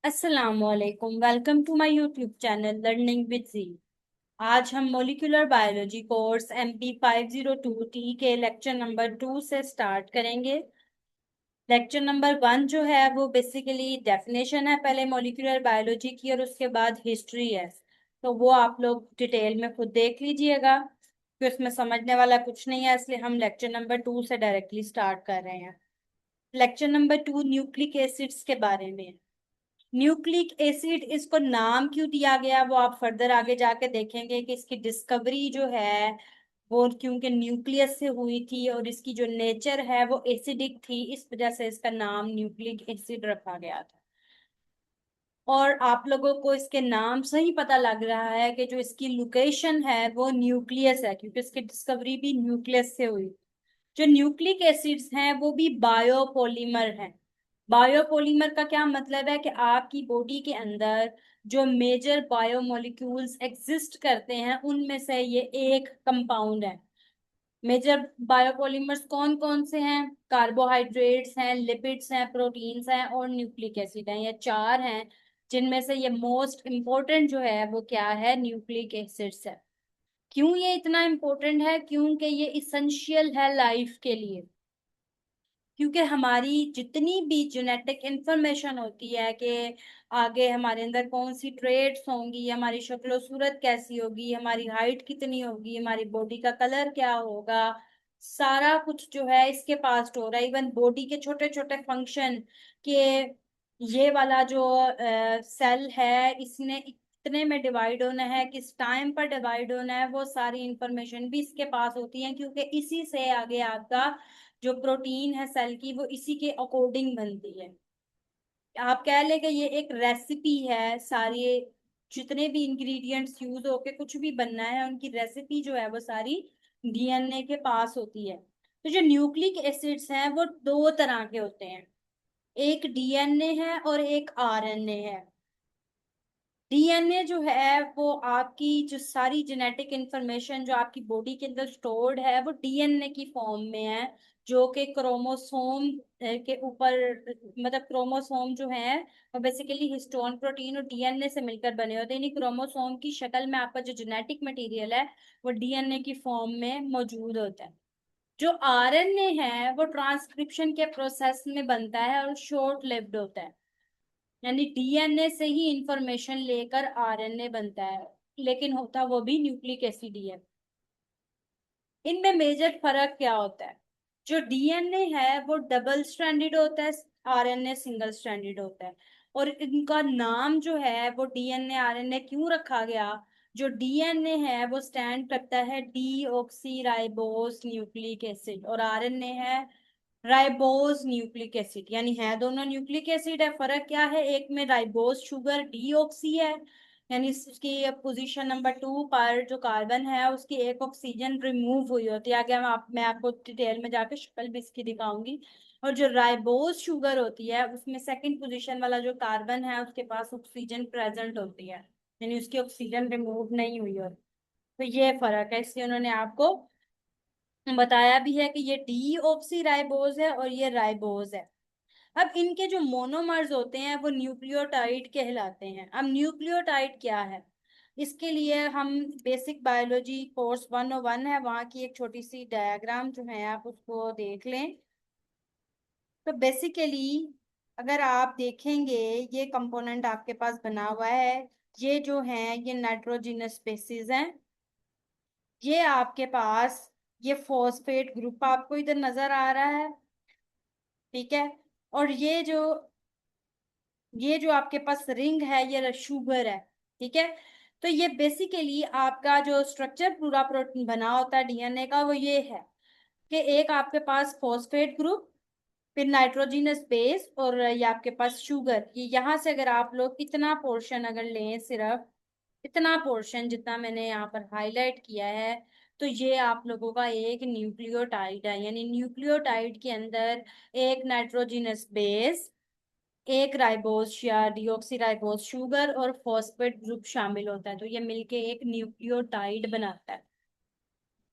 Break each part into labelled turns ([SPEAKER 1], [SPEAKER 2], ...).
[SPEAKER 1] अस्सलामुअलैकुम। Welcome to my YouTube channel learning with जी। आज हम molecular biology course MP 502T के लेक्चर नंबर 2 से स्टार्ट करेंगे। लेक्चर नंबर 1 जो है वो बेसिकली डेफिनेशन है पहले मोलिकुलर बायोलॉजी की, और उसके बाद हिस्ट्री है। तो वो आप लोग डिटेल में खुद देख लीजिएगा कि उसमें समझने वाला कुछ नहीं है, इसलिए हम लेक्चर नंबर 2 से डायरेक्टली स्टार्ट कर रहे हैं। लेक्चर नंबर 2 न्यूक्लिक एसिड्स के बारे में। न्यूक्लिक एसिड इसको नाम क्यों दिया गया वो आप फर्दर आगे जाके देखेंगे कि इसकी डिस्कवरी जो है वो क्योंकि न्यूक्लियस से हुई थी, और इसकी जो नेचर है वो एसिडिक थी, इस वजह से इसका नाम न्यूक्लिक एसिड रखा गया था। और आप लोगों को इसके नाम से ही पता लग रहा है कि जो इसकी लोकेशन है वो न्यूक्लियस है, क्योंकि इसकी डिस्कवरी भी न्यूक्लियस से हुई। जो न्यूक्लिक एसिड्स हैं वो भी बायोपॉलीमर हैं। बायोपॉलीमर का क्या मतलब है कि आपकी बॉडी के अंदर जो मेजर बायोमोलिक्यूल्स एग्जिस्ट करते हैं उनमें से ये एक कंपाउंड है। मेजर बायोपॉलीमर्स कौन कौन से हैं? कार्बोहाइड्रेट्स हैं, लिपिड्स हैं, प्रोटीन्स हैं और न्यूक्लिक एसिड हैं। ये चार हैं जिनमें से ये मोस्ट इम्पोर्टेंट जो है वो क्या है? न्यूक्लिक एसिड्स है। क्यों ये इतना इम्पोर्टेंट है? क्योंकि ये इसेंशियल है लाइफ के लिए। क्योंकि हमारी जितनी भी जेनेटिक इंफॉर्मेशन होती है कि आगे हमारे अंदर कौन सी ट्रेड्स होंगी, हमारी शक्लो सूरत कैसी होगी, हमारी हाइट कितनी होगी, हमारी बॉडी का कलर क्या होगा, सारा कुछ जो है इसके पास हो रहा है। इवन बॉडी के छोटे छोटे फंक्शन के ये वाला जो सेल है इसने इतने में डिवाइड होना है, किस टाइम पर डिवाइड होना है, वो सारी इंफॉर्मेशन भी इसके पास होती है। क्योंकि इसी से आगे आपका जो प्रोटीन है सेल की वो इसी के अकॉर्डिंग बनती है। आप कह लें कि ये एक रेसिपी है। सारे जितने भी इंग्रेडिएंट्स यूज होके कुछ भी बनना है उनकी रेसिपी जो है वो सारी डीएनए के पास होती है। तो जो न्यूक्लिक एसिड्स हैं वो दो तरह के होते हैं, एक डीएनए है और एक आरएनए है। डीएनए जो है वो आपकी जो सारी जेनेटिक इंफॉर्मेशन जो आपकी बॉडी के अंदर स्टोर्ड है वो डीएनए की फॉर्म में है, जो कि क्रोमोसोम के ऊपर, मतलब क्रोमोसोम जो है वो बेसिकली हिस्टोन प्रोटीन और डीएनए से मिलकर बने होते हैं। यानी क्रोमोसोम की शक्ल में आपका जो जेनेटिक मटेरियल है वो डीएनए की फॉर्म में मौजूद होता है। जो आरएनए है वो ट्रांसक्रिप्शन के प्रोसेस में बनता है और शॉर्ट लिव्ड होता है। यानी डीएनए से ही इंफॉर्मेशन लेकर आरएनए बनता है, लेकिन होता वो भी न्यूक्लिक एसिड ही है। इनमें मेजर फर्क क्या होता है? जो डीएनए है वो डबल स्ट्रैंडेड होता है, आरएनए सिंगल स्ट्रैंडेड होता है। और इनका नाम जो है वो डीएनए आरएनए क्यों रखा गया? जो डीएनए है वो स्टैंड करता है डीऑक्सी राइबोस न्यूक्लिक एसिड, और आरएनए है राइबोज न्यूक्लिक एसिड। यानी है दोनों न्यूक्लिक एसिड है, फर्क क्या है? एक में राइबोज शुगर डीऑक्सी है, यानी उसकी पोजीशन नंबर 2 पर जो कार्बन है उसकी एक ऑक्सीजन रिमूव हुई होती है। आगे मैं आपको डिटेल में जाके शक्ल भी इसकी दिखाऊंगी। और जो राइबोज शुगर होती है उसमें सेकंड पोजीशन वाला जो कार्बन है उसके पास ऑक्सीजन प्रेजेंट होती है, यानी उसकी ऑक्सीजन रिमूव नहीं हुई होती। तो ये फर्क है, इसलिए उन्होंने आपको बताया भी है कि ये डी ऑक्सी राइबोज है और ये राइबोज है। अब इनके जो मोनोमर्स होते हैं वो न्यूक्लियोटाइड कहलाते हैं। अब न्यूक्लियोटाइड क्या है? इसके लिए हम बेसिक बायोलॉजी कोर्स 101 है, वहाँ की एक छोटी सी डायग्राम जो है आप उसको देख लें। तो बेसिकली अगर आप देखेंगे ये कंपोनेंट आपके पास बना हुआ है, ये जो है ये नाइट्रोजनस स्पेसीज हैं। ये आपके पास ये फॉस्फेट ग्रुप आपको इधर नजर आ रहा है, ठीक है। और ये जो आपके पास रिंग है ये शुगर है, ठीक है। तो ये बेसिकली आपका जो स्ट्रक्चर पूरा प्रोटीन बना होता है डीएनए का वो ये है कि एक आपके पास फॉस्फेट ग्रुप, फिर नाइट्रोजनस बेस, और ये आपके पास शुगर। ये यहाँ से अगर आप लोग इतना पोर्शन अगर लें, सिर्फ इतना पोर्शन जितना मैंने यहाँ पर हाईलाइट किया है, तो ये आप लोगों का एक न्यूक्लियोटाइड है। यानी न्यूक्लियोटाइड के अंदर एक नाइट्रोजनस बेस, एक राइबोस या डीऑक्सी राइबोस शुगर और फॉस्फेट ग्रुप शामिल होता है, तो ये मिलके एक न्यूक्लियोटाइड बनाता है।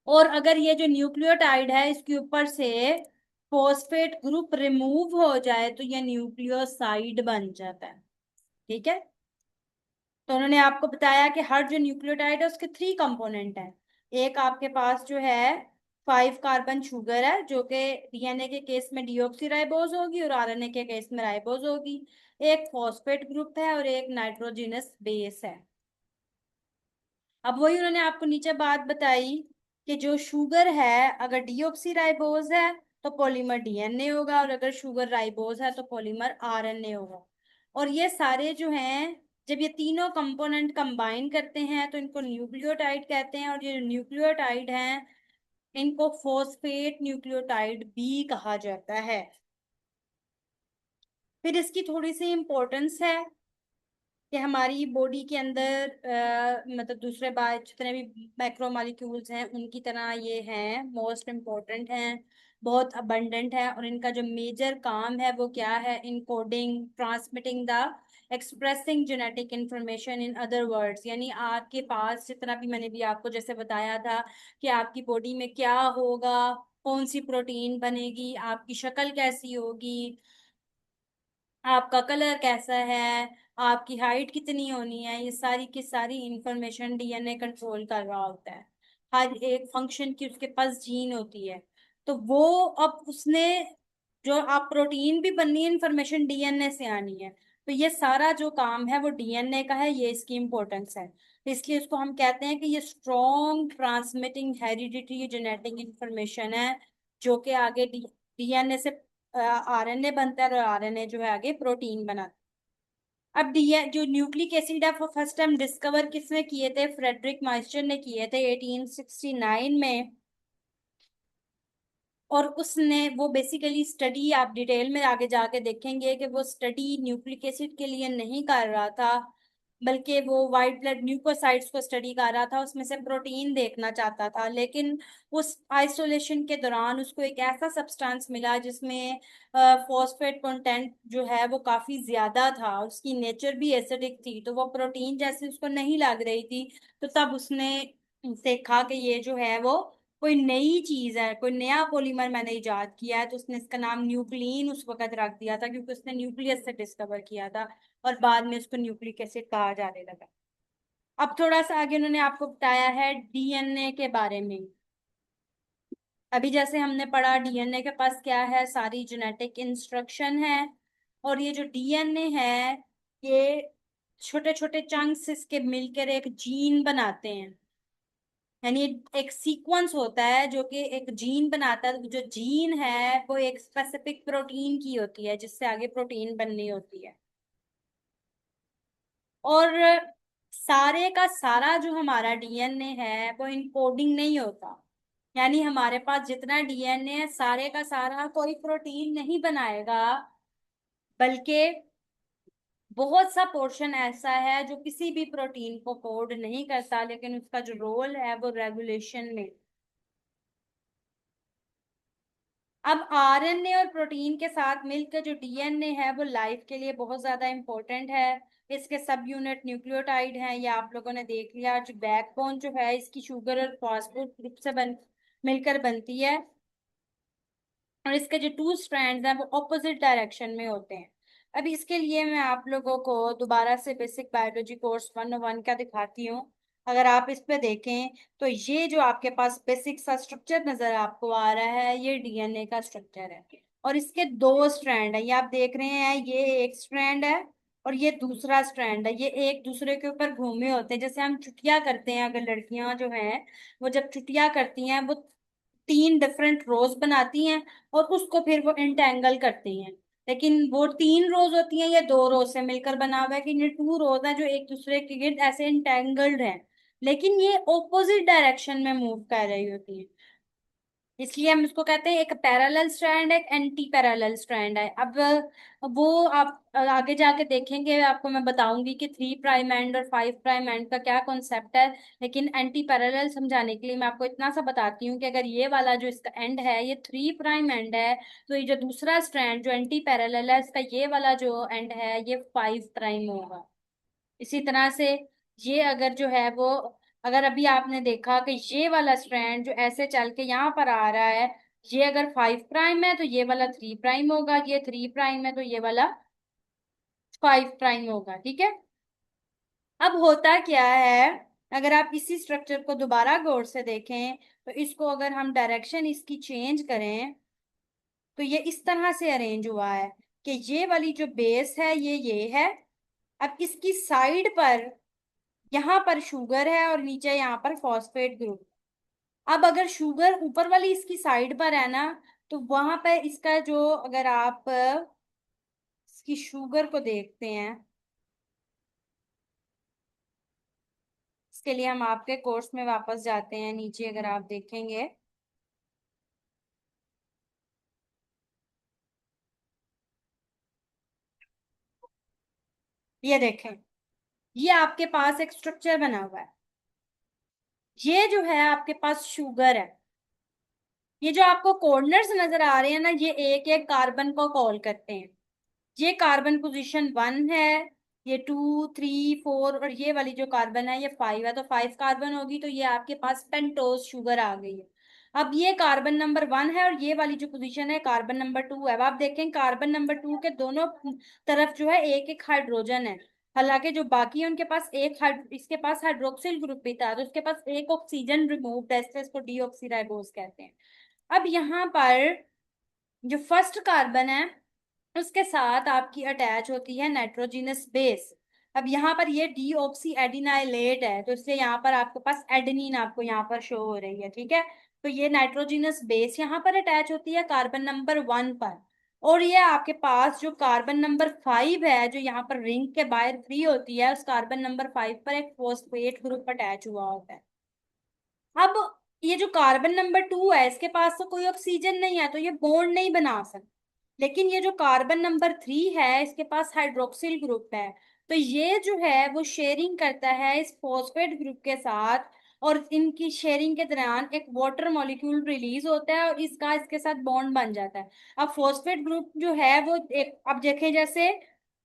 [SPEAKER 1] और अगर ये जो न्यूक्लियोटाइड है इसके ऊपर से फॉस्फेट ग्रुप रिमूव हो जाए तो ये न्यूक्लियोसाइड बन जाता है। ठीक है। तो उन्होंने आपको बताया कि हर जो न्यूक्लियोटाइड है उसके 3 कंपोनेंट है। एक आपके पास जो है 5 कार्बन शुगर है, जो कि डीएनए के केस में डीऑक्सीराइबोज होगी और आरएनए के केस में राइबोज होगी। एक फॉस्फेट ग्रुप है और एक नाइट्रोजनस बेस है। अब वही उन्होंने आपको नीचे बात बताई कि जो शुगर है, अगर डीऑक्सीराइबोज है तो पॉलीमर डीएनए होगा, और अगर शुगर राइबोज है तो पॉलीमर आरएनए होगा। और ये सारे जो हैं, जब ये तीनों कंपोनेंट कंबाइन करते हैं तो इनको न्यूक्लियोटाइड कहते हैं, और ये न्यूक्लियोटाइड हैं इनको फॉस्फेट न्यूक्लियोटाइड भी कहा जाता है। फिर इसकी थोड़ी सी इंपॉर्टेंस है कि हमारी बॉडी के अंदर मतलब दूसरे बाय जितने भी मैक्रोमोलिक्यूल्स हैं उनकी तरह ये हैं, मोस्ट इम्पोर्टेंट हैं, बहुत अबंडेंट है। और इनका जो मेजर काम है वो क्या है? Encoding, transmitting the, expressing genetic information in other words. यानी आपके पास जितना भी, मैंने भी आपको जैसे बताया था कि आपकी बॉडी में क्या होगा, कौन सी प्रोटीन बनेगी, आपकी शक्ल कैसी होगी, आपका कलर कैसा है, आपकी हाइट कितनी होनी है, ये सारी की सारी इंफॉर्मेशन डीएनए कंट्रोल कर रहा होता है। हर एक फंक्शन की उसके पास जीन होती है। तो वो, अब उसने, जो आप प्रोटीन भी बननी है, इंफॉर्मेशन डीएनए से आनी है। तो ये सारा जो काम है वो डीएनए का है, ये इसकी इंपॉर्टेंस है। तो इसलिए इसको हम कहते हैं कि ये strong transmitting hereditary genetic information है, जो कि आगे डीएनए से आरएनए बनता है, और आरएनए जो है आगे प्रोटीन बनाता है। अब डीएन जो न्यूक्लिक एसिड है वो फर्स्ट टाइम डिस्कवर किसने किए थे? फ्रेडरिक माइस्टर ने किए थे 1869 में। और उसने वो बेसिकली स्टडी, आप डिटेल में आगे जाके देखेंगे कि वो स्टडी न्यूक्लिक एसिड के लिए नहीं कर रहा था, बल्कि वो वाइट ब्लड ल्यूकोसाइट्स को स्टडी कर रहा था, उसमें से प्रोटीन देखना चाहता था। लेकिन उस आइसोलेशन के दौरान उसको एक ऐसा सब्सटेंस मिला जिसमें फॉस्फेट कंटेंट जो है वो काफी ज्यादा था, उसकी नेचर भी एसिडिक थी, तो वो प्रोटीन जैसे उसको नहीं लग रही थी। तो तब उसने देखा कि ये जो है वो कोई नई चीज है, कोई नया पॉलीमर मैंने इजाद किया है। तो उसने इसका नाम न्यूक्लिन उस वक्त रख दिया था, क्योंकि उसने न्यूक्लियस से डिस्कवर किया था, और बाद में उसको न्यूक्लिक एसिड कहा जाने लगा। अब थोड़ा सा आगे उन्होंने आपको बताया है डीएनए के बारे में। अभी जैसे हमने पढ़ा, डीएनए के पास क्या है? सारी जेनेटिक इंस्ट्रक्शन है। और ये जो डीएनए है, ये छोटे छोटे चंक्स इसके मिलकर एक जीन बनाते हैं। यानी एक सीक्वेंस होता है जो कि एक जीन बनाता है। जो जीन है वो एक स्पेसिफिक प्रोटीन की होती है, जिससे आगे प्रोटीन बननी होती है। और सारे का सारा जो हमारा डीएनए है वो इनकोडिंग नहीं होता। यानी हमारे पास जितना डीएनए है, सारे का सारा कोई प्रोटीन नहीं बनाएगा, बल्कि बहुत सा पोर्शन ऐसा है जो किसी भी प्रोटीन को कोड नहीं करता, लेकिन उसका जो रोल है वो रेगुलेशन में। अब आरएनए और प्रोटीन के साथ मिलकर जो डीएनए है वो लाइफ के लिए बहुत ज्यादा इंपॉर्टेंट है। इसके सब यूनिट न्यूक्लियोटाइड हैं, ये आप लोगों ने देख लिया। जो बैकबोन जो है इसकी शुगर और फॉस्फेट ग्रुप से मिलकर बनती है। और इसके जो 2 स्ट्रैंड्स हैं वो ऑपोजिट डायरेक्शन में होते हैं। अभी इसके लिए मैं आप लोगों को दोबारा से बेसिक बायोलॉजी कोर्स 101 का दिखाती हूँ। अगर आप इस पे देखें तो ये जो आपके पास बेसिक सा स्ट्रक्चर नजर आपको आ रहा है, ये डीएनए का स्ट्रक्चर है। और इसके 2 स्ट्रैंड है, ये आप देख रहे हैं, ये एक स्ट्रैंड है और ये दूसरा स्ट्रैंड है। ये एक दूसरे के ऊपर घूमे होते हैं। जैसे हम चुटिया करते हैं, अगर लड़कियां जो हैं वो जब चुटिया करती हैं, वो 3 डिफरेंट रोज बनाती हैं और उसको फिर वो इंटेंगल करती हैं। लेकिन वो 3 रोज होती हैं, ये 2 रोज से मिलकर बना हुआ है, कि ये 2 रोज हैं जो एक दूसरे के गिर्द ऐसे इंटेंगल्ड हैं, लेकिन ये ऑपोजिट डायरेक्शन में मूव कर रही होती हैं। इसलिए हम इसको कहते हैं एक पैरेलल स्ट्रैंड है, एक एंटी पैरेलल स्ट्रैंड है। अब वो आप आगे जाके देखेंगे, आपको मैं बताऊंगी कि 3 प्राइम एंड और 5 प्राइम एंड का क्या कॉन्सेप्ट है। लेकिन एंटी पैरेलल समझाने के लिए मैं आपको इतना सा बताती हूँ कि अगर ये वाला जो इसका एंड है ये 3 प्राइम एंड है, तो ये जो दूसरा स्ट्रैंड जो एंटी पैरेलल है, इसका ये वाला जो एंड है ये 5 प्राइम होगा। इसी तरह से ये अगर जो है वो, अगर अभी आपने देखा कि ये वाला स्ट्रैंड जो ऐसे चल के यहाँ पर आ रहा है, ये अगर 5 प्राइम है तो ये वाला 3 प्राइम होगा, ये 3 प्राइम है तो ये वाला 5' होगा, ठीक है। अब होता क्या है, अगर आप इसी स्ट्रक्चर को दोबारा गौर से देखें तो इसको अगर हम डायरेक्शन इसकी चेंज करें तो ये इस तरह से अरेंज हुआ है कि ये वाली जो बेस है ये है। अब इसकी साइड पर यहाँ पर शुगर है और नीचे यहाँ पर फॉस्फेट ग्रुप। अब अगर शुगर ऊपर वाली इसकी साइड पर है ना, तो वहां पर इसका जो, अगर आप इसकी शुगर को देखते हैं, इसके लिए हम आपके कोर्स में वापस जाते हैं, नीचे अगर आप देखेंगे, ये देखें, ये आपके पास एक स्ट्रक्चर बना हुआ है। ये जो है आपके पास शुगर है। ये जो आपको कॉर्नर्स नजर आ रहे हैं ना, ये एक एक कार्बन को कॉल करते हैं। ये कार्बन पोजीशन 1 है, ये 2, 3, 4 और ये वाली जो कार्बन है ये 5 है, तो 5 कार्बन होगी, तो ये आपके पास पेंटोज शुगर आ गई है। अब ये कार्बन नंबर 1 है और ये वाली जो पोजीशन है कार्बन नंबर 2 है। अब आप देखें कार्बन नंबर 2 के दोनों तरफ जो है एक एक हाइड्रोजन है। हालांकि जो बाकी है उनके पास एक इसके पास हाइड्रोक्सिल ग्रुप भी था, तो उसके पास एक ऑक्सीजन रिमूव है, इसलिए इसको डीऑक्सीराइबोस कहते हैं। अब यहाँ पर जो फर्स्ट कार्बन है उसके साथ आपकी अटैच होती है नाइट्रोजिनस बेस। अब यहाँ पर ये डीऑक्सी एडिनाइलेट है, तो इसलिए यहाँ पर आपके पास एडेनिन आपको यहाँ पर शो हो रही है, ठीक है। तो ये नाइट्रोजिनस बेस यहाँ पर अटैच होती है कार्बन नंबर 1 पर। और ये आपके पास जो कार्बन नंबर 5 है, जो यहाँ पर रिंग के बाहर फ्री होती है, उस कार्बन नंबर 5 पर एक फॉस्फेट ग्रुप अटैच हुआ होता है। अब ये जो कार्बन नंबर 2 है, इसके पास तो कोई ऑक्सीजन नहीं है, तो ये बॉन्ड नहीं बना सकता। लेकिन ये जो कार्बन नंबर 3 है, इसके पास हाइड्रोक्सिल ग्रुप है, तो ये जो है वो शेयरिंग करता है इस फॉस्फेट ग्रुप के साथ। और इनकी शेयरिंग के दौरान एक वाटर मॉलिक्यूल रिलीज होता है और इसका इसके साथ बॉन्ड बन जाता है। अब फॉस्फेट ग्रुप जो है वो एक, अब देखें जैसे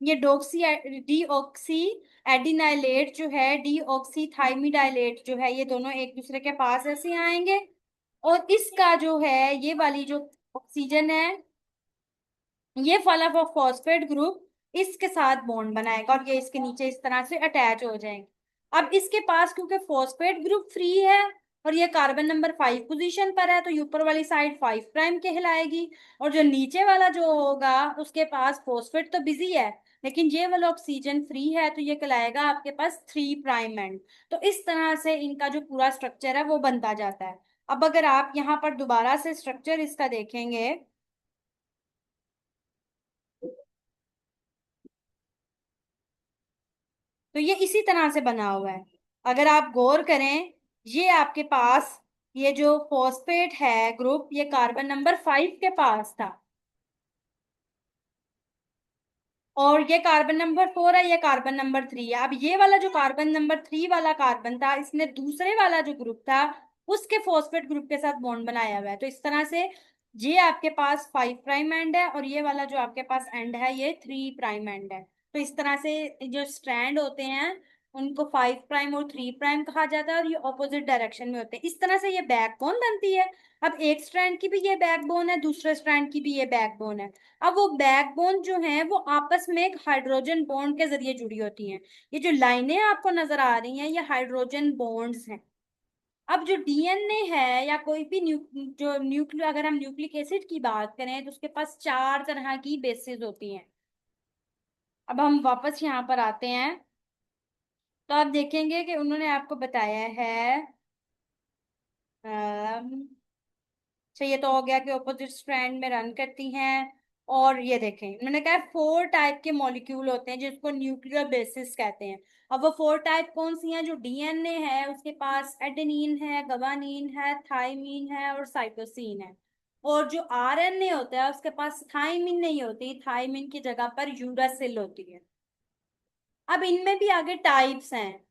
[SPEAKER 1] ये डोक्सी डीऑक्सी एडिनाइलेट जो है, डीऑक्सी थाइमिडाइलेट जो है, ये दोनों एक दूसरे के पास ऐसे आएंगे। और इसका जो है ये वाली जो ऑक्सीजन है, ये वाला वो फॉस्फेट ग्रुप इसके साथ बॉन्ड बनाएगा और ये इसके नीचे इस तरह से अटैच हो जाएंगे। अब इसके पास क्योंकि फॉस्फेट ग्रुप फ्री है और ये कार्बन नंबर 5 पोजीशन पर है, तो ये ऊपर वाली साइड 5' कहलाएगी। और जो नीचे वाला जो होगा उसके पास फॉस्फेट तो बिजी है, लेकिन ये वाला ऑक्सीजन फ्री है, तो ये कहलाएगा आपके पास 3' एंड। तो इस तरह से इनका जो पूरा स्ट्रक्चर है वो बनता जाता है। अब अगर आप यहाँ पर दोबारा से स्ट्रक्चर इसका देखेंगे तो ये इसी तरह से बना हुआ है। अगर आप गौर करें, ये आपके पास ये जो फॉस्फेट है ग्रुप, ये कार्बन नंबर 5 के पास था, और ये कार्बन नंबर 4 है, ये कार्बन नंबर 3 है। अब ये वाला जो कार्बन नंबर 3 वाला कार्बन था, इसने दूसरे वाला जो ग्रुप था उसके फॉस्फेट ग्रुप के साथ बॉन्ड बनाया हुआ है। तो इस तरह से ये आपके पास 5' एंड है और ये वाला जो आपके पास एंड है ये 3' एंड है। तो इस तरह से जो स्ट्रैंड होते हैं उनको 5' और 3' कहा जाता है, और ये ऑपोजिट डायरेक्शन में होते हैं। इस तरह से ये बैकबोन बनती है। अब एक स्ट्रैंड की भी ये बैकबोन है, दूसरे स्ट्रैंड की भी ये बैकबोन है। अब वो बैकबोन जो है वो आपस में एक हाइड्रोजन बॉन्ड के जरिए जुड़ी होती हैं। ये जो लाइनें आपको नजर आ रही हैं ये हाइड्रोजन बॉन्ड्स हैं। अब जो डीएनए है या कोई भी जो न्यूक्लियो अगर हम न्यूक्लिक एसिड की बात करें तो उसके पास 4 तरह की बेसिस होती हैं। अब हम वापस यहाँ पर आते हैं, तो आप देखेंगे कि उन्होंने आपको बताया है, अच्छा ये तो हो गया कि ऑपोजिट स्ट्रैंड में रन करती हैं। और ये देखें मैंने कहा 4 टाइप के मॉलिक्यूल होते हैं जिसको न्यूक्लियर बेसिस कहते हैं। अब वो 4 टाइप कौन सी हैं? जो डीएनए है उसके पास एडेनिन है, गवानीन है, थाइमीन है और साइटोसिन है। और जो आरएनए होता है उसके पास थाइमिन नहीं होती, थाइमिन की जगह पर यूरासिल होती है। अब इनमें भी आगे टाइप्स हैं।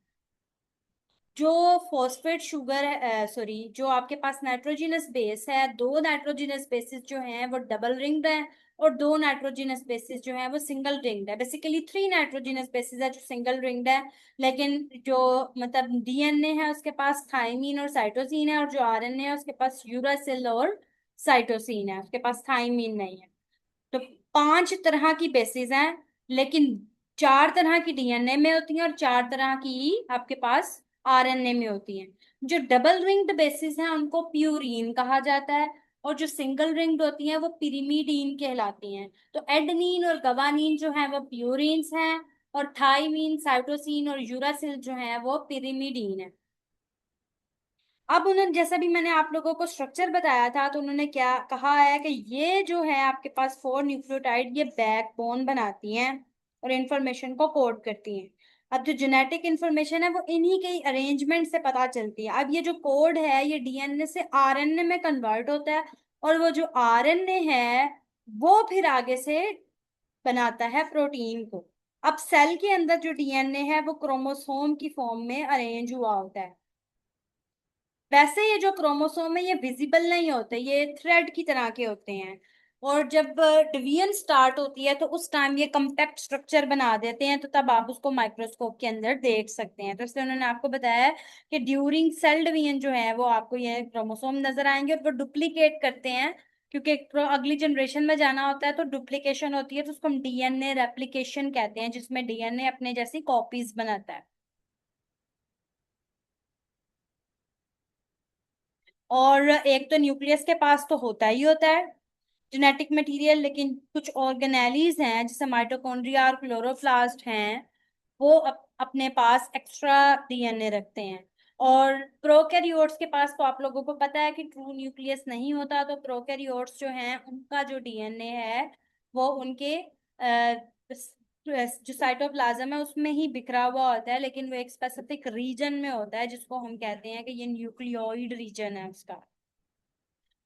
[SPEAKER 1] जो फॉस्फेट शुगर है, सॉरी, जो आपके पास नाइट्रोजिनस बेस है, 2 नाइट्रोजिनस बेसिस जो हैं वो डबल रिंग्ड हैं और 2 नाइट्रोजिनस बेसिस जो हैं वो सिंगल रिंग्ड है। बेसिकली 3 नाइट्रोजिनस बेसिस है जो सिंगल रिंग्ड है। लेकिन जो मतलब डीएनए है उसके पास थाइमीन और साइटोसिन है, और जो आरएनए है उसके पास यूरासिल और साइटोसिन है, उसके पास थाइमीन नहीं है। तो 5 तरह की बेसिस हैं। लेकिन 4 तरह की डीएनए में होती हैं और 4 तरह की आपके पास आरएनए में होती हैं। जो डबल रिंग्ड बेसिस हैं उनको प्यूरीन कहा जाता है, और जो सिंगल रिंग्ड होती हैं वो पिरिमिडीन कहलाती हैं। तो एडेनिन और गवानीन जो है वो प्यूरिन्स हैं, और थाइमीन, साइटोसिन और यूरासिल जो है वो पिरिमिडीन है। अब उन्होंने, जैसा भी मैंने आप लोगों को स्ट्रक्चर बताया था, तो उन्होंने क्या कहा है कि ये जो है आपके पास 4 न्यूक्लियोटाइड ये बैकबोन बनाती हैं और इंफॉर्मेशन को कोड करती हैं। अब जो जेनेटिक इंफॉर्मेशन है वो इन्हीं के अरेंजमेंट से पता चलती है। अब ये जो कोड है ये डीएनए से आरएनए में कन्वर्ट होता है, और वो जो आरएनए है वो फिर आगे से बनाता है प्रोटीन को। अब सेल के अंदर जो डीएनए है वो क्रोमोसोम की फॉर्म में अरेंज हुआ होता है। वैसे ये जो क्रोमोसोम है ये विजिबल नहीं होते, ये थ्रेड की तरह के होते हैं। और जब डिवीजन स्टार्ट होती है तो उस टाइम ये कम्पैक्ट स्ट्रक्चर बना देते हैं, तो तब आप उसको माइक्रोस्कोप के अंदर देख सकते हैं। तो इसलिए उन्होंने आपको बताया है कि ड्यूरिंग सेल डिवीजन जो है वो आपको ये क्रोमोसोम नजर आएंगे, और वो डुप्लीकेट करते हैं, क्योंकि अगली जनरेशन में जाना होता है तो डुप्लीकेशन होती है, तो उसको हम डीएनए रेप्लिकेशन कहते हैं, जिसमें डीएनए अपने जैसी कॉपीज बनाता है। और एक तो न्यूक्लियस के पास तो होता ही होता है जेनेटिक मटेरियल, लेकिन कुछ ऑर्गेनेलीज हैं जैसे माइटोकॉन्ड्रिया और क्लोरोप्लास्ट हैं, वो अपने पास एक्स्ट्रा डीएनए रखते हैं। और प्रोकैरियोट्स के पास तो आप लोगों को पता है कि ट्रू न्यूक्लियस नहीं होता, तो प्रोकैरियोट्स जो हैं उनका जो डीएनए है वो उनके जो साइटोप्लाज्म है उसमें ही बिखरा हुआ होता है, लेकिन वो एक स्पेसिफिक रीजन में होता है जिसको हम कहते हैं कि ये न्यूक्लियोइड रीजन है उसका।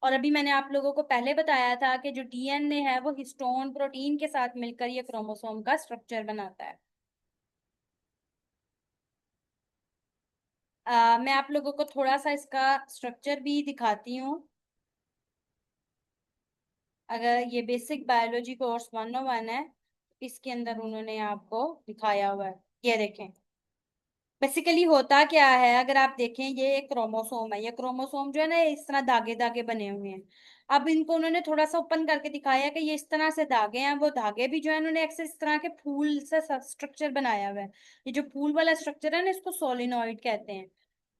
[SPEAKER 1] और अभी मैंने आप लोगों को पहले बताया था कि जो डीएनए है वो हिस्टोन प्रोटीन के साथ मिलकर ये क्रोमोसोम का स्ट्रक्चर बनाता है। मैं आप लोगों को थोड़ा सा इसका स्ट्रक्चर भी दिखाती हूँ। अगर ये बेसिक बायोलॉजी कोर्स 101 है, इसके अंदर उन्होंने आपको दिखाया हुआ है। ये देखें, बेसिकली होता क्या है, अगर आप देखें ये एक क्रोमोसोम है, ये क्रोमोसोम जो है ना इस तरह धागे धागे बने हुए हैं। अब इनको उन्होंने थोड़ा सा ओपन करके दिखाया कि ये इस तरह से धागे हैं, वो धागे भी जो है उन्होंने ऐसे इस तरह के फूल से स्ट्रक्चर बनाया हुआ है। ये जो फूल वाला स्ट्रक्चर है ना इसको सोलिनॉइड कहते हैं।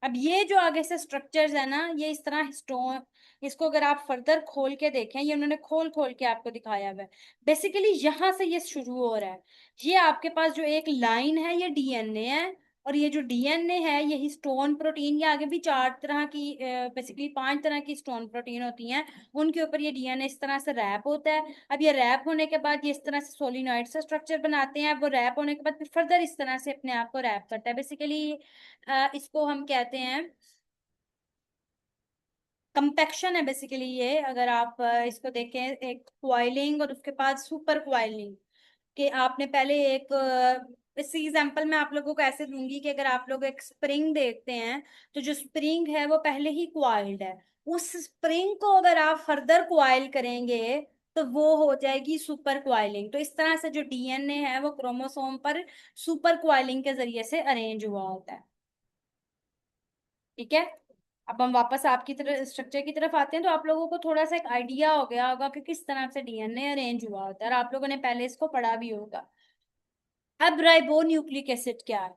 [SPEAKER 1] अब ये जो आगे से स्ट्रक्चर्स है ना ये इस तरह स्टोन, इसको अगर आप फर्दर खोल के देखें, ये उन्होंने खोल खोल के आपको दिखाया हुआ है। बेसिकली यहाँ से ये शुरू हो रहा है। ये आपके पास जो एक लाइन है ये डीएनए है, और ये जो डीएनए है ये हिस्टोन प्रोटीन, ये आगे भी 4 तरह की, बेसिकली 5 तरह की हिस्टोन प्रोटीन होती हैं, उनके ऊपर ये डीएनए इस तरह से रैप होता है। अब ये रैप होने के बाद ये इस तरह से सोलिनॉइड से स्ट्रक्चर बनाते हैं, वो रैप होने के बाद फिर फर्दर इस तरह से अपने आप को रैप करता है। बेसिकली इसको हम कहते हैं कंपैक्शन है। बेसिकली ये अगर आप इसको देखें, एक क्वाइलिंग और उसके बाद सुपर क्वाइलिंग, कि आपने पहले एक इसी एग्जांपल में आप लोगों को ऐसे दूंगी कि अगर आप लोग एक स्प्रिंग देखते हैं, तो जो स्प्रिंग है वो पहले ही क्वाइल्ड है, उस स्प्रिंग को अगर आप फर्दर क्वाइल करेंगे तो वो हो जाएगी सुपर क्वाइलिंग। तो इस तरह से जो डीएनए है वो क्रोमोसोम पर सुपर क्वाइलिंग के जरिए से अरेंज हुआ होता है। ठीक है, अब हम वापस आपकी तरफ स्ट्रक्चर की तरफ आते हैं, तो आप लोगों को थोड़ा सा एक आइडिया हो गया होगा कि किस तरह से डीएनए अरेंज हुआ होता है, और आप लोगों ने पहले इसको पढ़ा भी होगा। अब राइबो न्यूक्लिक एसिड क्या है?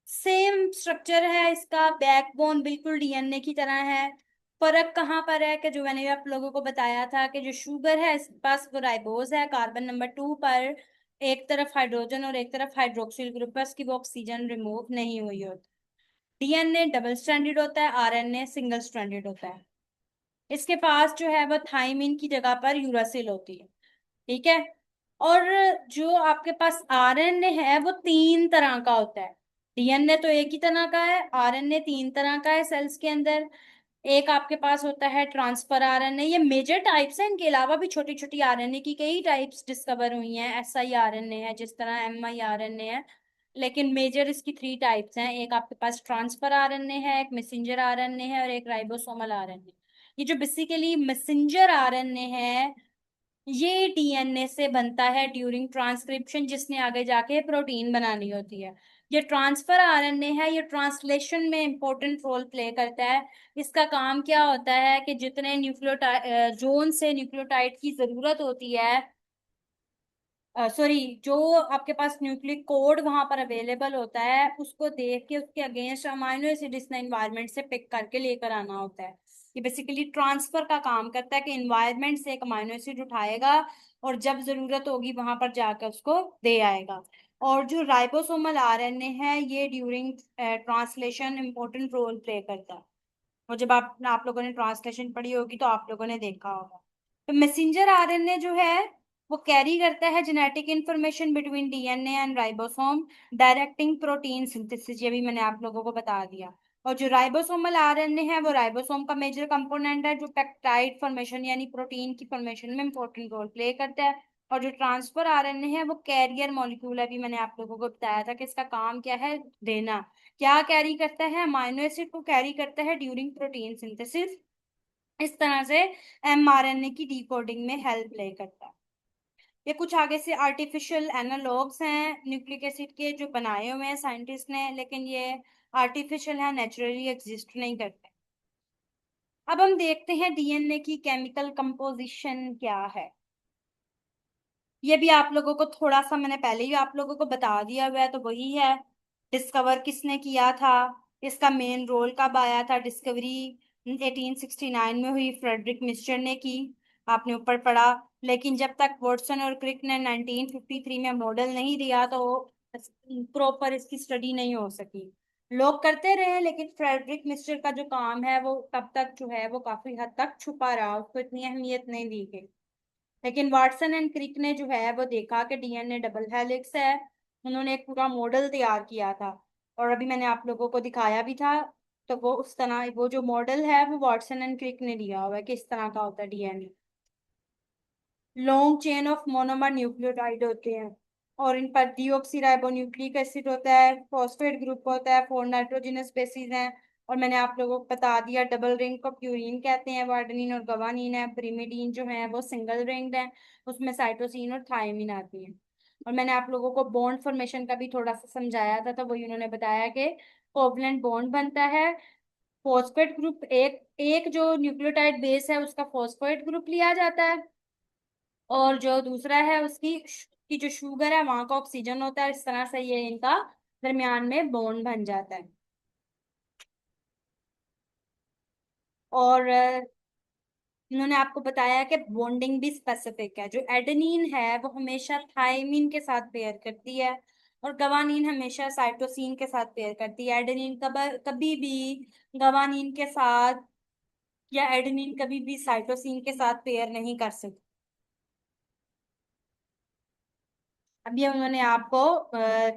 [SPEAKER 1] सेम स्ट्रक्चर है इसका, बैकबोन बिल्कुल डीएनए की तरह है। फर्क कहाँ पर है कि जो मैंने आप लोगों को बताया था कि जो शुगर है इसके पास वो राइबोज है, कार्बन नंबर 2 पर एक तरफ हाइड्रोजन और एक तरफ हाइड्रोक्सिल ग्रुप है, उसकी वो ऑक्सीजन रिमूव नहीं हुई होती। डीएनए डबल स्ट्रैंडेड होता है, आरएनए सिंगल स्ट्रैंडेड होता है। इसके पास जो है वो थाइमिन की जगह पर यूरासिल होती है। ठीक है, और जो आपके पास आरएनए है वो 3 तरह का होता है। डीएनए तो एक ही तरह का है, आरएनए 3 तरह का है सेल्स के अंदर। एक आपके पास होता है ट्रांसफर आरएनए, ये मेजर टाइप्स हैं, इनके अलावा भी छोटी छोटी आरएनए की कई टाइप्स डिस्कवर हुई हैं। एसआई आरएनए है, जिस तरह एमआई आरएनए है, लेकिन मेजर इसकी 3 टाइप्स हैं। एक आपके पास ट्रांसफर आरएनए है, एक मैसेंजर आरएनए है, और एक राइबोसोमल आरएनए। ये जो बेसिकली मैसेंजर आरएनए है ये डीएनए से बनता है ड्यूरिंग ट्रांसक्रिप्शन, जिसने आगे जाके प्रोटीन बनानी होती है। ये ट्रांसफर आरएनए है, ये ट्रांसलेशन में इंपॉर्टेंट रोल प्ले करता है। इसका काम क्या होता है कि जितने न्यूक्लियोटाइड जोन से न्यूक्लियोटाइड की जरूरत होती है सॉरी, जो आपके पास न्यूक्लिक कोड वहां पर अवेलेबल होता है उसको देख के उसके अगेंस्ट अमाइनो एसिड इसने एनवायरनमेंट से पिक करके लेकर आना होता है। ये बेसिकली ट्रांसफर का काम करता है कि एनवायरनमेंट से एक अमाइनो एसिड उठाएगा और जब जरूरत होगी वहां पर जाकर उसको दे आएगा। और जो राइबोसोमल आरएनए है ये during translation important role play करता है। और जब आप लोगों ने ट्रांसलेशन पढ़ी होगी तो आप लोगों ने देखा होगा। तो मैसेंजर आरएनए जो है वो कैरी करता है genetic information between DNA and ribosome, directing protein synthesis. ये भी मैंने आप लोगों को बता दिया। और जो राइबोसोमल आरएनए है वो राइबोसोम का मेजर कंपोनेंट है जो पेप्टाइड फॉर्मेशन यानी प्रोटीन की फॉर्मेशन में इंपॉर्टेंट रोल प्ले करता है। और जो ट्रांसफर आरएनए है वो कैरियर मॉलिक्यूल है। अभी मैंने आप लोगों को बताया था कि इसका काम क्या है, देना। क्या कैरी करता है? अमाइनो एसिड को कैरी करता है ड्यूरिंग प्रोटीन सिंथेसिस। इस तरह से एमआरएनए की डिकोडिंग में हेल्प प्ले करता है। ये कुछ आगे से आर्टिफिशियल एनालॉग्स हैं न्यूक्लिक एसिड के जो बनाए हुए हैं साइंटिस्ट ने, लेकिन ये आर्टिफिशियल है, नेचुरली एग्जिस्ट नहीं करते। अब हम देखते हैं डीएनए की केमिकल कंपोजिशन क्या है। ये भी आप लोगों को थोड़ा सा मैंने पहले ही आप लोगों को बता दिया हुआ है, तो वही है। डिस्कवर किसने किया था, इसका मेन रोल कब आया था? डिस्कवरी 1869 में हुई, फ्रेडरिक मिस्चर ने की। आपने ऊपर पढ़ा। लेकिन जब तक वॉटसन और क्रिक ने 1953 में मॉडल नहीं दिया तो प्रॉपर इसकी स्टडी नहीं हो सकी। लोग करते रहे लेकिन फ्रेडरिक मिस्चर का जो काम है वो तब तक जो है वो काफी हद तक छुपा रहा, उसको इतनी अहमियत नहीं दी गई। लेकिन वाटसन एंड क्रिक ने जो है वो देखा कि डीएनए डबल हेलिक्स है। उन्होंने एक पूरा मॉडल तैयार किया था और अभी मैंने आप लोगों को दिखाया भी था। तो वो उस तरह वो जो मॉडल है वो वाटसन एंड क्रिक ने दिया हुआ है कि इस तरह का होता है DNA. Long chain of monomer nucleotide होते हैं और इन पर डीऑक्सीराइबोन्यूक्लिक एसिड होता है, फॉस्फेट ग्रुप होता है, 4 नाइट्रोजनस बेसिस हैं। और मैंने आप लोगों को बता दिया डबल रिंग को प्यूरिन कहते हैं, वार्डनिन और गवानीन है। ब्रिमिडीन जो है वो सिंगल रिंग्ड है, उसमें साइटोसिन और थायमिन आती है। और मैंने आप लोगों को बॉन्ड फॉर्मेशन का भी थोड़ा सा समझाया था, तो वही उन्होंने बताया कि कोवलेंट बॉन्ड बनता है। फॉस्फेट ग्रुप एक एक जो न्यूक्लियोटाइड बेस है उसका फॉस्फेट ग्रुप लिया जाता है और जो दूसरा है उसकी की जो शुगर है वहां का ऑक्सीजन होता है। इस तरह से ये इनका दरमियान में बॉन्ड बन जाता है। और इन्होंने आपको बताया कि बॉन्डिंग भी स्पेसिफिक है। जो एडेनिन है वो हमेशा थायमिन के साथ पेयर करती है और गवानीन हमेशा साइटोसिन के साथ पेयर करती है। एडेनिन कभी भी गवानीन के साथ या एडेनिन कभी भी साइटोसिन के साथ पेयर नहीं कर सकती। अब ये उन्होंने आपको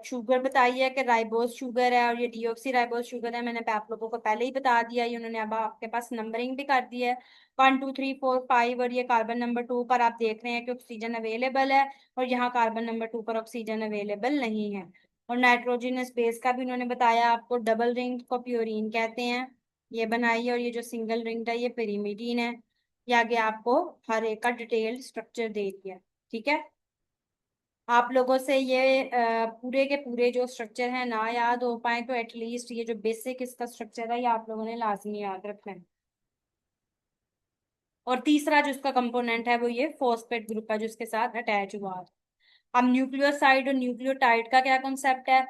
[SPEAKER 1] शुगर बताई है कि राइबोज शुगर है और ये डीऑक्सी राइबोज शुगर है। मैंने आप लोगों को पहले ही बता दिया। ये उन्होंने अब आपके पास नंबरिंग भी कर दी है, 1 2 3 4 5। और ये कार्बन नंबर 2 पर आप देख रहे हैं कि ऑक्सीजन अवेलेबल है और यहाँ कार्बन नंबर 2 पर ऑक्सीजन अवेलेबल नहीं है। और नाइट्रोजनस बेस का भी उन्होंने बताया आपको, डबल रिंग को प्योरीन कहते हैं। ये बनाई है और ये जो सिंगल रिंग है ये पेरीमिडीन है। ये आगे आपको हर एक का डिटेल स्ट्रक्चर दे दिया। ठीक है, आप लोगों से ये पूरे के पूरे जो स्ट्रक्चर है ना याद हो पाए तो एटलीस्ट ये जो बेसिक इसका स्ट्रक्चर है ये आप लोगों ने लाजमी याद रखना है। और तीसरा जो इसका कंपोनेंट है वो ये फॉस्फेट ग्रुप है जो इसके साथ अटैच हुआ है। अब न्यूक्लियोसाइड और न्यूक्लियोटाइड का क्या कॉन्सेप्ट है,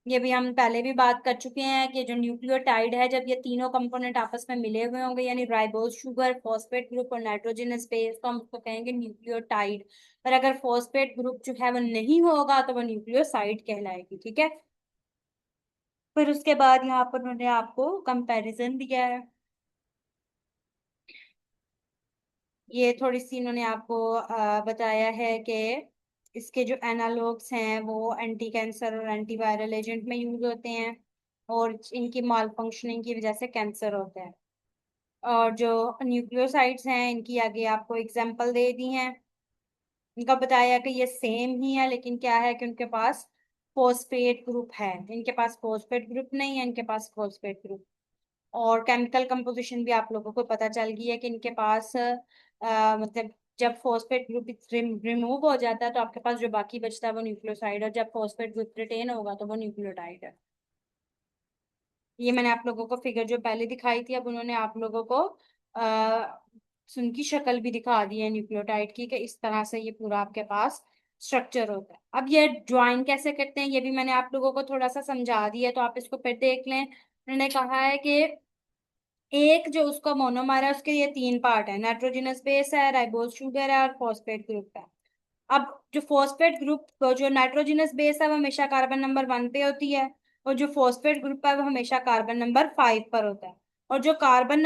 [SPEAKER 1] ये भी हम पहले भी बात कर चुके हैं कि जो न्यूक्लियोटाइड है जब ये तीनों कंपोनेंट आपस में मिले हुए होंगे यानी राइबोज शुगर, फॉस्फेट ग्रुप और नाइट्रोजनस बेस, तो हम उसको कहेंगे न्यूक्लियोटाइड। पर अगर फॉस्फेट ग्रुप जो है वो नहीं होगा तो वो न्यूक्लियोसाइड कहलाएगी। ठीक है, फिर उसके बाद यहाँ पर उन्होंने आपको कंपैरिजन दिया है। ये थोड़ी सी इन्होंने आपको बताया है कि इसके जो एनालॉग्स हैं वो एंटी कैंसर और एंटीवायरल एजेंट में यूज होते हैं और इनकी माल फंक्शनिंग की वजह से कैंसर होता है। और जो न्यूक्लियोसाइड्स हैं इनकी आगे आपको एग्जांपल दे दी हैं। इनका बताया कि ये सेम ही है लेकिन क्या है कि उनके पास फॉस्फेट ग्रुप है, इनके पास फॉस्फेट ग्रुप नहीं है, इनके पास फॉस्फेट ग्रुप। और केमिकल कंपोजिशन भी आप लोगों को पता चल गई है कि इनके पास मतलब जब फॉस्फेट ग्रुप रिमूव हो जाता है तो आपके पास जो बाकी बचता है वो न्यूक्लियोसाइड है, जब फॉस्फेट ग्रुप रिटेन होगा तो वो न्यूक्लियोटाइड है। ये मैंने आप लोगों को फिगर जो पहले दिखाई थी, अब उन्होंने आप लोगों को आ, उनकी शक्ल भी दिखा दी है न्यूक्लियोटाइड की कि इस तरह से ये पूरा आपके पास स्ट्रक्चर होता है। अब ये ज्वाइन कैसे करते हैं ये भी मैंने आप लोगों को थोड़ा सा समझा दिया, तो आप इसको फिर देख लें। उन्होंने कहा है कि एक जो उसका मोनोमर है उसके ये तीन पार्ट है, नाइट्रोजनस बेस है, राइबोज शुगर है और फॉस्फेट ग्रुप है। अब जो फॉस्फेट ग्रुप, जो नाइट्रोजनस बेस है वो हमेशा कार्बन नंबर 1 पे होती है, और जो फॉस्फेट ग्रुप है वो हमेशा कार्बन नंबर 5 पर होता है। और जो कार्बन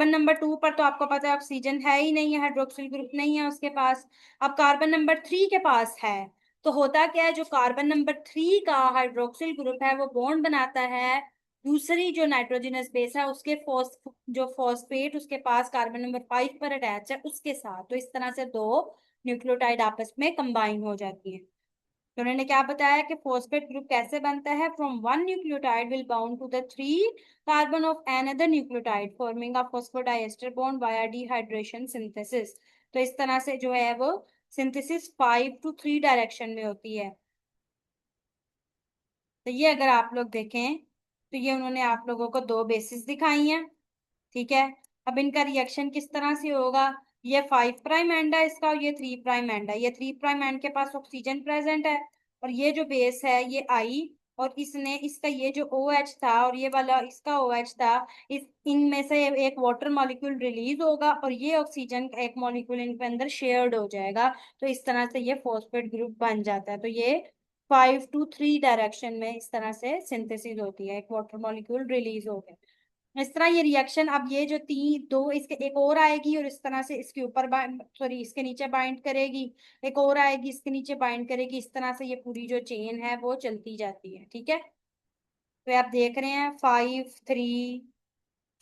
[SPEAKER 1] नंबर 2 पर तो आपको पता है ऑक्सीजन है ही नहीं है, हाइड्रोक्सिल ग्रुप नहीं है उसके पास। अब कार्बन नंबर 3 के पास है, तो होता क्या है, जो कार्बन नंबर 3 का हाइड्रोक्सिल ग्रुप है वो बॉन्ड बनाता है दूसरी जो नाइट्रोजनस बेस है उसके जो फॉस्फेट उसके पास कार्बन नंबर 5 पर अटैच है उसके साथ, तो इस तरह से दो न्यूक्लियोटाइड आपस में कंबाइन हो जाती है। तो उन्होंने क्या बताया कि फॉस्फेट ग्रुप कैसे बनता है, from one nucleotide will bound to the 3 carbon of another nucleotide forming a phosphodiester bond via dehydration synthesis. तो इस तरह से जो है वो सिंथेसिस 5 to 3 डायरेक्शन में होती है। तो ये अगर आप लोग देखें तो ये उन्होंने आप लोगों को दो बेसिस दिखाई हैं, ठीक है। अब इनका रिएक्शन किस तरह से होगा, ये 5 प्राइम एंड है इसका और ये 3 प्राइम एंड है। ये 3 प्राइम एंड के पास ऑक्सीजन प्रेजेंट है, और ये जो बेस है ये आई, और इसने इसका ये जो ओ एच था और ये वाला इसका ओ एच था, इस इनमें से एक वाटर मॉलिक्यूल रिलीज होगा और ये ऑक्सीजन का एक मॉलिक्यूल इनके अंदर शेयर्ड हो जाएगा। तो इस तरह से ये फॉस्फेट ग्रुप बन जाता है। तो ये 5 to 3 डायरेक्शन में इस तरह से सिंथेसिस होती है, एक वाटर मॉलिक्यूल रिलीज हो गया। इस तरह ये रिएक्शन, अब ये जो तीन दो इसके एक और आएगी और इस तरह से इसके ऊपर सॉरी इसके नीचे बाइंड करेगी, एक और आएगी इसके नीचे बाइंड करेगी, इस तरह से ये पूरी जो चेन है वो चलती जाती है, ठीक है। तो आप देख रहे हैं 5 3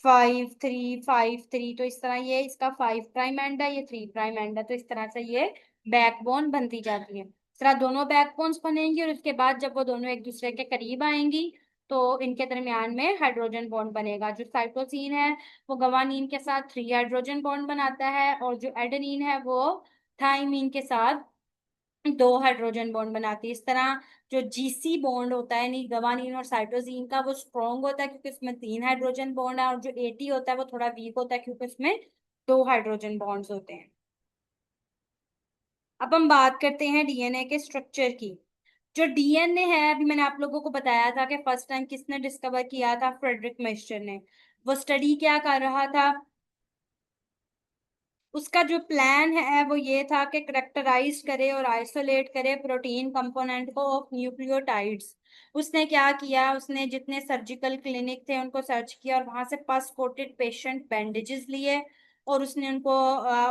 [SPEAKER 1] 5 3 5 3, तो इस तरह ये इसका 5 प्राइम एंड है, ये 3 प्राइम एंड है, तो इस तरह से ये बैकबोन बनती जाती है। इस तरह दोनों बैकबोन्स बनेंगी और उसके बाद जब वो दोनों एक दूसरे के करीब आएंगी तो इनके दरमियान में हाइड्रोजन बॉन्ड बनेगा। जो साइटोसिन है वो गवानीन के साथ 3 हाइड्रोजन बॉन्ड बनाता है, और जो एडेनिन है वो थाइमीन के साथ 2 हाइड्रोजन बॉन्ड बनाती है। इस तरह जो जीसी बॉन्ड होता है नहीं गवानीन और साइटोसिन का, वो स्ट्रॉन्ग होता है क्योंकि उसमें 3 हाइड्रोजन बॉन्ड है, और जो एटी होता है वो थोड़ा वीक होता है क्योंकि उसमें 2 हाइड्रोजन बॉन्ड्स होते हैं। अब हम बात करते हैं डीएनए के स्ट्रक्चर की। जो डीएनए है अभी मैंने आप लोगों को बताया था कि फर्स्ट टाइम किसने डिस्कवर किया था, फ्रेडरिक मेस्टर ने। वो स्टडी क्या कर रहा था, उसका जो प्लान है वो ये था कि करेक्टराइज करे और आइसोलेट करे प्रोटीन कंपोनेंट को ऑफ न्यूक्लियोटाइड्स। उसने क्या किया, उसने जितने सर्जिकल क्लिनिक थे उनको सर्च किया और वहां से पस कोटेड पेशेंट बैंडेजेस लिए, और उसने उनको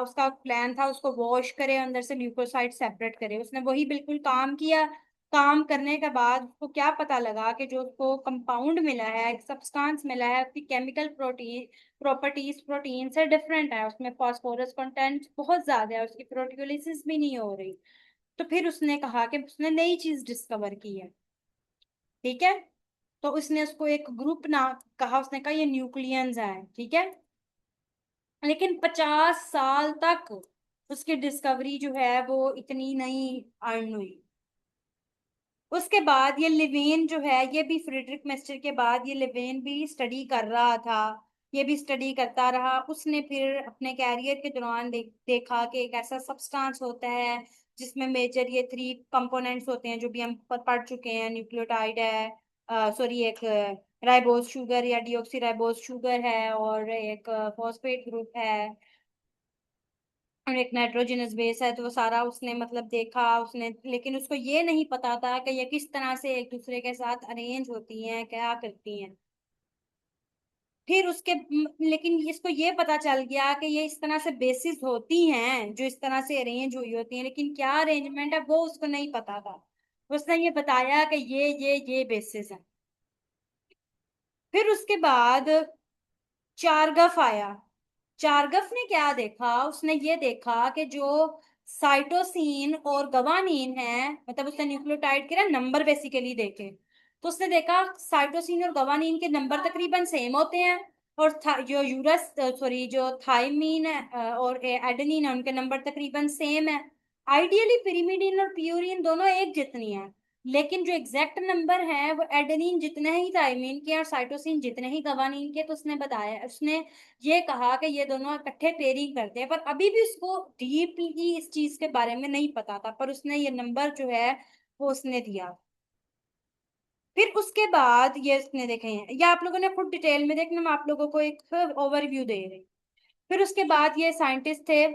[SPEAKER 1] उसका प्लान था उसको वॉश करे, अंदर से ल्यूकोसाइड सेपरेट करे। उसने वही बिल्कुल काम किया। काम करने के बाद उसको क्या पता लगा कि जो उसको कंपाउंड मिला है, एक सब्सटेंस मिला है, उसकी केमिकल प्रोटीन प्रॉपर्टीज प्रोटीन से डिफरेंट है, उसमें फास्फोरस कंटेंट बहुत ज्यादा है, उसकी प्रोटियोलिसिस भी नहीं हो रही। तो फिर उसने कहा कि उसने नई चीज डिस्कवर की है, ठीक है। तो उसने उसको एक ग्रुप ना कहा, उसने कहा ये न्यूक्लियंस हैं, ठीक है। लेकिन 50 साल तक उसकी डिस्कवरी जो है वो इतनी नहीं अर्न हुई। उसके बाद ये लिवेन जो है, ये भी फ्रेडरिक मेस्टर के बाद ये लिवेन भी स्टडी कर रहा था। ये भी स्टडी करता रहा, उसने फिर अपने कैरियर के दौरान देखा कि एक ऐसा सब्सटेंस होता है जिसमें मेजर ये 3 कंपोनेंट्स होते हैं जो भी हम पढ़ चुके हैं, न्यूक्लियोटाइड है, सॉरी एक राइबोज शुगर या डिऑक्सी राइबोज शुगर है, और एक फॉस्फेट ग्रुप है, और एक नाइट्रोजनस बेस है। तो वो सारा उसने मतलब देखा उसने, लेकिन उसको ये नहीं पता था कि ये किस तरह से एक दूसरे के साथ अरेंज होती हैं, क्या करती हैं। फिर लेकिन इसको ये पता चल गया कि ये इस तरह से बेसिस होती हैं जो इस तरह से अरेंज हुई होती हैं, लेकिन क्या अरेंजमेंट है वो उसको नहीं पता था। उसने ये बताया कि ये बेसिस है। फिर उसके बाद चारगफ आया। चारगफ ने क्या देखा, उसने ये देखा कि जो साइटोसिन और गवानीन है, मतलब उसने न्यूक्लियोटाइड के ना नंबर बेसिकली देखे। तो उसने देखा साइटोसिन और गवानीन के नंबर तकरीबन सेम होते हैं, और जो यूरस सॉरी जो थाइमीन है और एडेनिन है उनके नंबर तकरीबन सेम है। आइडियली पिरिमिडिन और प्यूरिन दोनों एक जितनी है, लेकिन जो एग्जैक्ट नंबर है वो एडेनिन जितने ही थायमीन के और साइटोसिन जितने ही गवानीन के, तो उसने बताया, उसने ये कहा कि ये दोनों इकट्ठे पेयरिंग करते हैं, पर अभी भी उसको डीपली इस चीज के बारे में नहीं पता था, पर उसने ये नंबर जो है वो उसने दिया। फिर उसके बाद ये उसने देखे हैं, या आप लोगों ने खुद डिटेल में देखना, मैं आप लोगों को एक ओवरव्यू दे रही हूँ। फिर उसके बाद ये साइंटिस्ट थे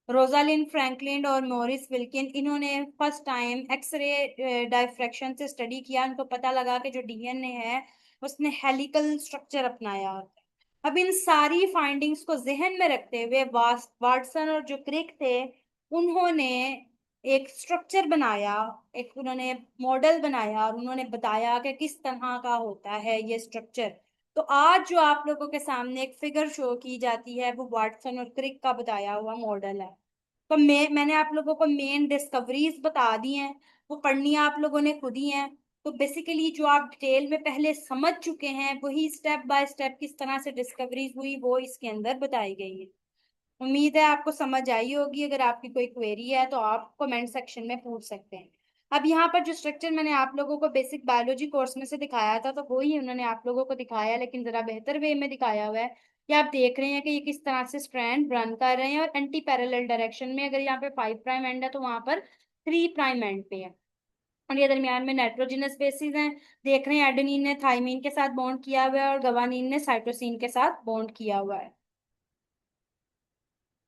[SPEAKER 1] रोजालिन फ्रैंकलिन और मॉरिस विल्किन, इन्होंने फर्स्ट टाइम एक्सरे डायफ्रैक्शन से स्टडी किया, उनको पता लगा कि जो डीएनए है उसने हेलिकल स्ट्रक्चर अपनाया होता है। अब इन सारी फाइंडिंग्स को जहन में रखते हुए वाटसन और जो क्रिक थे, उन्होंने एक स्ट्रक्चर बनाया, एक उन्होंने मॉडल बनाया और उन्होंने बताया कि किस तरह का होता है ये स्ट्रक्चर। तो आज जो आप लोगों के सामने एक फिगर शो की जाती है वो वाटसन और क्रिक का बताया हुआ मॉडल है। तो मैंने आप लोगों को मेन डिस्कवरीज बता दी हैं, वो पढ़नी आप लोगों ने खुद ही है। तो बेसिकली जो आप डिटेल में पहले समझ चुके हैं वही स्टेप बाय स्टेप किस तरह से डिस्कवरीज हुई वो इसके अंदर बताई गई है। उम्मीद है आपको समझ आई होगी। अगर आपकी कोई क्वेरी है तो आप कमेंट सेक्शन में पूछ सकते हैं। अब यहाँ पर जो स्ट्रक्चर मैंने आप लोगों को बेसिक बायोलॉजी कोर्स में से दिखाया था तो वही उन्होंने आप लोगों को दिखाया, लेकिन जरा बेहतर वे में दिखाया हुआ है कि आप देख रहे हैं कि ये किस तरह से स्ट्रैंड रन कर रहे हैं और एंटी पैरेलल डायरेक्शन में। अगर यहाँ पे 5 प्राइम एंड है तो वहां पर 3 प्राइम एंड पे है, और ये दरमियान में नाइट्रोजनस बेसिस हैं। देख रहे हैं एडेनिन ने थाइमीन के साथ बॉन्ड किया हुआ है और गवानीन ने साइटोसिन के साथ बॉन्ड किया हुआ है।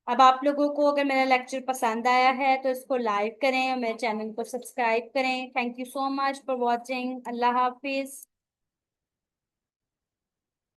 [SPEAKER 1] अब आप लोगों को अगर मेरा लेक्चर पसंद आया है तो इसको लाइक करें और मेरे चैनल को सब्सक्राइब करें। Thank you so much for watching. Allah Hafiz.